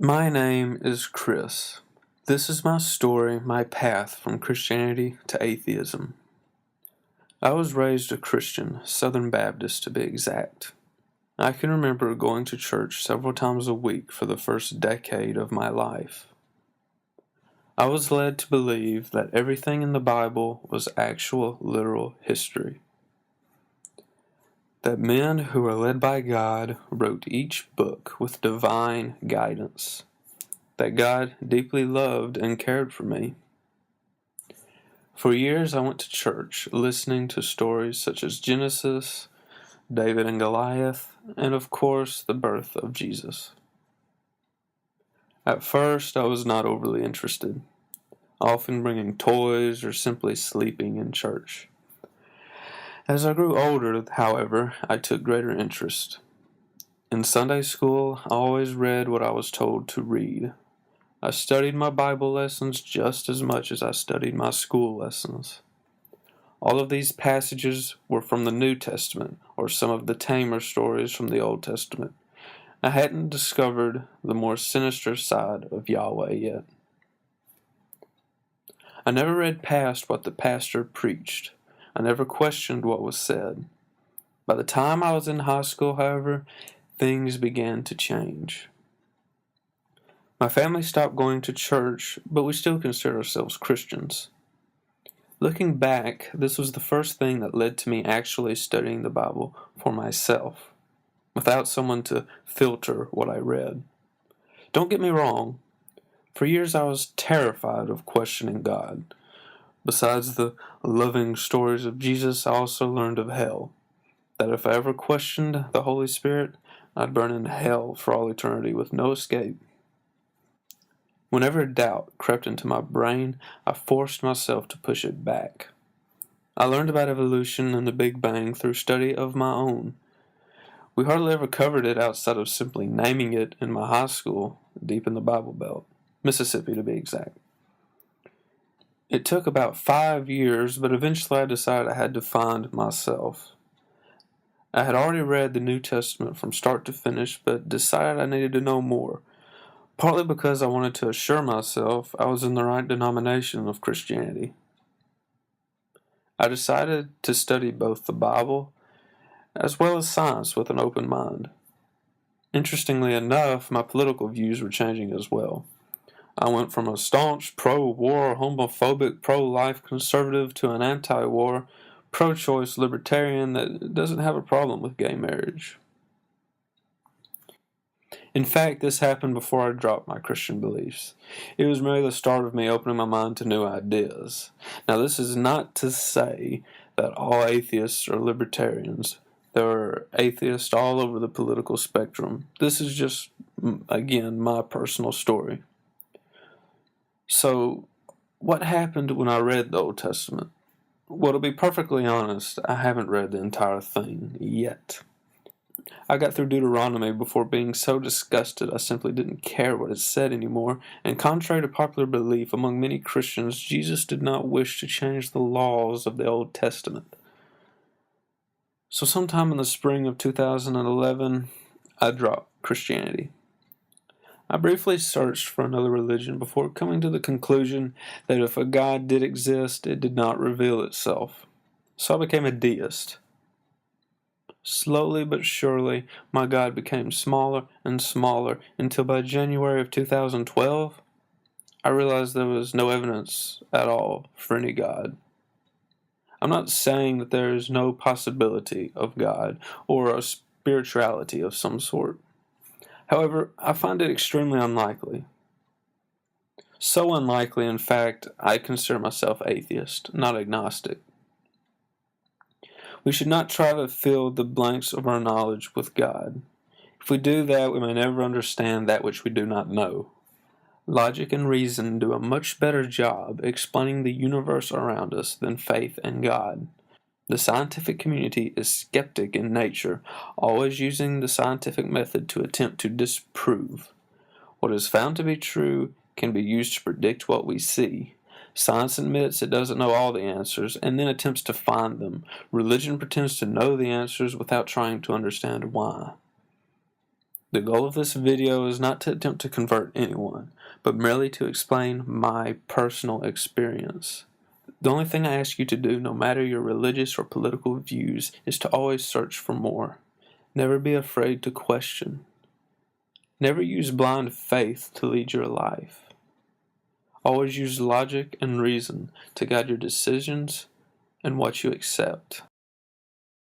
My name is Chris. This is my story, my path from Christianity to atheism. I was raised a Christian, Southern Baptist to be exact. I can remember going to church several times a week for the first decade of my life. I was led to believe that everything in the Bible was actual, literal history. That men who were led by God wrote each book with divine guidance. That God deeply loved and cared for me. For years I went to church, listening to stories such as Genesis, David and Goliath, and of course the birth of Jesus. At first I was not overly interested, often bringing toys or simply sleeping in church. As I grew older, however, I took greater interest. In Sunday school, I always read what I was told to read. I studied my Bible lessons just as much as I studied my school lessons. All of these passages were from the New Testament, or some of the tamer stories from the Old Testament. I hadn't discovered the more sinister side of Yahweh yet. I never read past what the pastor preached. I never questioned what was said. By the time I was in high school, however, things began to change. My family stopped going to church, but we still consider ourselves Christians. Looking back, this was the first thing that led to me actually studying the Bible for myself, without someone to filter what I read. Don't get me wrong, for years I was terrified of questioning God. Besides the loving stories of Jesus, I also learned of hell, that if I ever questioned the Holy Spirit, I'd burn in hell for all eternity with no escape. Whenever doubt crept into my brain, I forced myself to push it back. I learned about evolution and the Big Bang through study of my own. We hardly ever covered it outside of simply naming it in my high school, deep in the Bible Belt, Mississippi to be exact. It took about 5 years, but eventually I decided I had to find myself. I had already read the New Testament from start to finish, but decided I needed to know more. Partly because I wanted to assure myself I was in the right denomination of Christianity. I decided to study both the Bible as well as science with an open mind. Interestingly enough, my political views were changing as well. I went from a staunch pro-war, homophobic, pro-life conservative to an anti-war, pro-choice libertarian that doesn't have a problem with gay marriage. In fact, this happened before I dropped my Christian beliefs. It was merely the start of me opening my mind to new ideas. Now, this is not to say that all atheists are libertarians. There are atheists all over the political spectrum. This is just, again, my personal story. So, what happened when I read the Old Testament? Well, to be perfectly honest, I haven't read the entire thing yet. I got through Deuteronomy before being so disgusted I simply didn't care what it said anymore, and contrary to popular belief among many Christians, Jesus did not wish to change the laws of the Old Testament. So sometime in the spring of 2011, I dropped Christianity. I briefly searched for another religion before coming to the conclusion that if a God did exist, it did not reveal itself. So I became a deist. Slowly but surely, my God became smaller and smaller until by January of 2012, I realized there was no evidence at all for any God. I'm not saying that there is no possibility of God or a spirituality of some sort. However, I find it extremely unlikely. So unlikely, in fact, I consider myself atheist, not agnostic. We should not try to fill the blanks of our knowledge with God. If we do that, we may never understand that which we do not know. Logic and reason do a much better job explaining the universe around us than faith and God. The scientific community is skeptic in nature, always using the scientific method to attempt to disprove. What is found to be true can be used to predict what we see. Science admits it doesn't know all the answers and then attempts to find them. Religion pretends to know the answers without trying to understand why. The goal of this video is not to attempt to convert anyone, but merely to explain my personal experience. The only thing I ask you to do, no matter your religious or political views, is to always search for more. Never be afraid to question. Never use blind faith to lead your life. Always use logic and reason to guide your decisions and what you accept.